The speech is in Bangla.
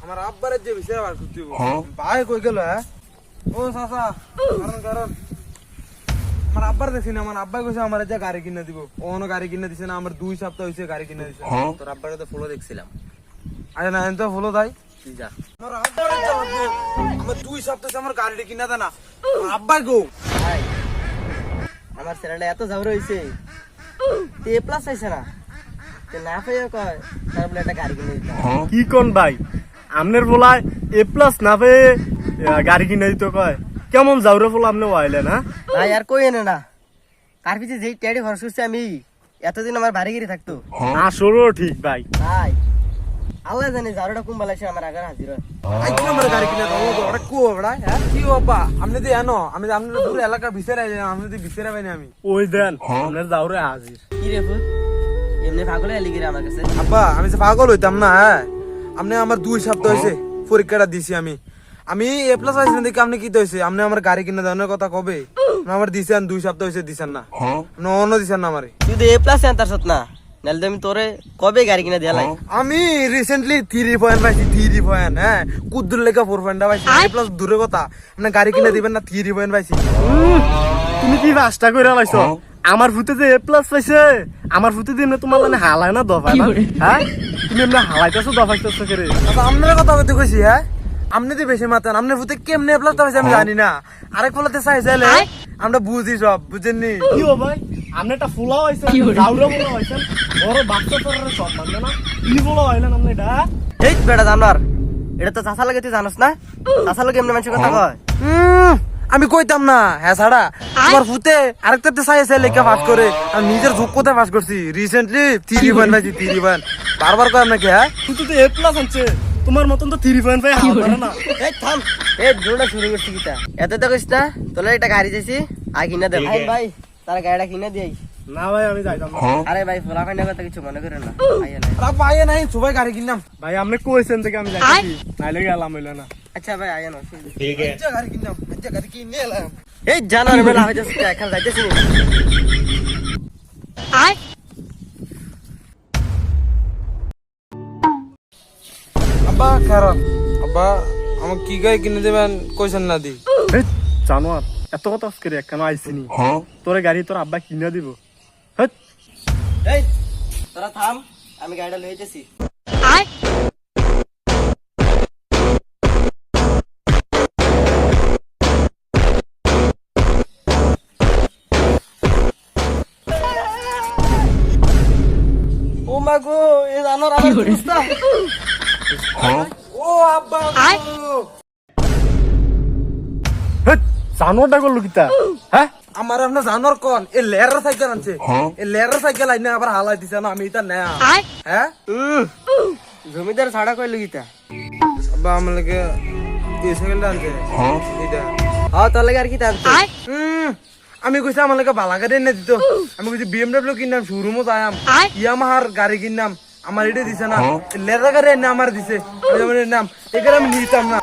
আমার আব্বারে যে বিচার বার করতে হইব। ভাই কই গেল হ্যাঁ? ও চাচা কারণ আমার আব্বার দেখছি না, আমার আব্বাই কইছে আমার যে গাড়ি কিনে দিব। ওনো গাড়ি কিনে দিছে না, আমার 2 সপ্তাহ হইছে গাড়ি কিনে দিছে। তোর আব্বারে তো ফলো দেখছিলাম। আরে না এত হলো তাই তুই যা। আমার আব্বারে যে আমার 2 সপ্তাহ হইছে আমার গাড়িটা কিনে দেনা। আব্বাই গো ভাই আমার ছেলেটা এত ঝাউরে হইছে, তে প্লাস আইছে না, তে না পেয়ে কয় তার বলে একটা গাড়ি কিনে দিতাম। কি কোন ভাই আমনের বলায় এ প্লাস না পেয়ে গাড়ি কিনে দিতে কয়, কেমন যাওরে বলা আপনি ওয়াইলেন হ্যাঁ? ভাই আর কই এনে না, কার পিছে যেই টেডি খরচ করছি আমি, এতদিন আমার বাড়ি গিরি থাকতো। আসলেও ঠিক ভাই। ভাই আল্লাহ জানে ঝাড়ুটা কোন বেলায় আমার আগে হাজির হয়। আইছি আমার গাড়ি কিনে দাও ওটা কো বড়া হ্যাঁ কি বাবা আপনি দি জানো আমি আপনাদের পুরো এলাকা বিচারে আইলাম, আপনি দি বিচারে পাইনি আমি। ওই দেন আমনের যাওরে হাজির। কি রে ফুট এমনি পাগল এলি গিরে আমার কাছে। আব্বা আমি যে পাগল হইতাম না হ্যাঁ, আপনি আমার 2 সপ্তাহ হইছে পরীক্ষাটা দিছি আমি এ প্লাস পাইছি না দেখি আপনি কি হইছে আপনি আমার গাড়ি কিনে দেওয়ার কথা কবে আমার দিছেন 2 সপ্তাহ হইছে দিছেন না অন্য দিছেন না আমারে। তুই তো এ প্লাস আনতার সত না, নাহলে আমি তোরে কবে গাড়ি কিনে দেয়ালাই। আমি রিসেন্টলি 3 পয়েন্ট পাইছি 3 পয়েন্ট হ্যাঁ কুদ্দুর লেখা 4 পয়েন্ট পাইছি এ প্লাস দূরের কথা আপনি গাড়ি কিনে দিবেন না 3 পয়েন্ট পাইছি। তুমি কি বাসটা করে লাইছো? আমার ফুতে যে এ প্লাস পাইছে, আমার ফুতে দিয়ে তোমার মানে হালায় না দফায় না হ্যাঁ? তুমি এমনি হালাইতেছো দফাইতেছো করে। আচ্ছা আপনার কথা বলতে কইছি হ্যাঁ, আপনি তো বেশি মাতান আপনার ভূতে কেমনে এ প্লাস পাইছে আমি জানি না, আরেক ফলাতে চাইলে আমরা বুঝি সব বুঝেননি। কি ও ভাই আপনি একটা ফুলা হইছে যাওরে বলা হইছে বড় বাচ্চা তোর সব মানে না কি বলা হইলেন আপনি এটা? এই বেটা জানার এটা তো চাচা লাগে, তুই জানোস না চাচা লাগে এমনি মানুষের কথা কয়। আমি কইতাম না হ্যাঁ ছাড়া তোমার ভূতে আরেকটাতে চাইছে লেখা পাস করে আমি নিজের যোগ্যতা পাস করছি রিসেন্টলি 3 পয়েন্ট পাইছি 3 পয়েন্ট বারবার কয় আপনাকে হ্যাঁ তুই তো এ প্লাস আনছে, তোমার মতন তো 3 পয়েন্ট পাই হাল পারে না। এই থাম, এই জোড়া শুরু করছি কিটা এত তো কইস না, তোলে একটা গাড়ি চাইছি আর কিনা দে ভাই। ভাই তার গাড়িটা কিনে দিই। না ভাই আমি যাইতাম না। আরে ভাই ফোলা ফাইনা কথা কিছু মনে করেন না, আইয়া না। আর পাইয়ে নাই সবাই গাড়ি কিনলাম। ভাই আপনি কইছেন থেকে আমি যাইতাছি, নাইলে গেলাম হইলো না। আচ্ছা ভাই আইয়া না। আচ্ছা গাড়ি কিনলাম আচ্ছা গাড়ি কিনে এলাম। এই জানার বেলা হইতাছে এখন যাইতেছি। আব্বা খারাপ আব্বা আমাকে কি গাড়ি কিনে দেবেন কইছেন না দি। এই জানোয়ার এত কথা করে কেন আইছিনি? তোর গাড়ি তোর আব্বা কিনে দিব। হেৎ, এই তোরা থাম, আমি গাড়িটা লইতেছি। ও মা গো এ জানোর আমার অবস্থা। ও আব্বা হেৎ, জানোয়ারটা করলো কিতা হ্যাঁ? আমার আপনার জানোর কোন এ লেয়ার সাইকেল আনছে এ লেয়ার সাইকেল আইনা আবার হালাই দিছে না আমি এটা নেয়া হ্যাঁ। জমিদার ছাড়া কইলো কিতা? আব্বা আমার লাগে এই সাইকেলটা আনছে এটা। হ্যাঁ তোর লাগে আর কি টানছে? আমি কইছি আমার লাগে বালা গাড়ি এনে দিত, আমি কইছি BMW কিনলাম শোরুমও যাইম ইয়ামাহার গাড়ি কিনলাম আমার এটা দিছে না লেয়ার গাড়ি এনে আমার দিছে আমি নাম এখানে আমি নিতাম না।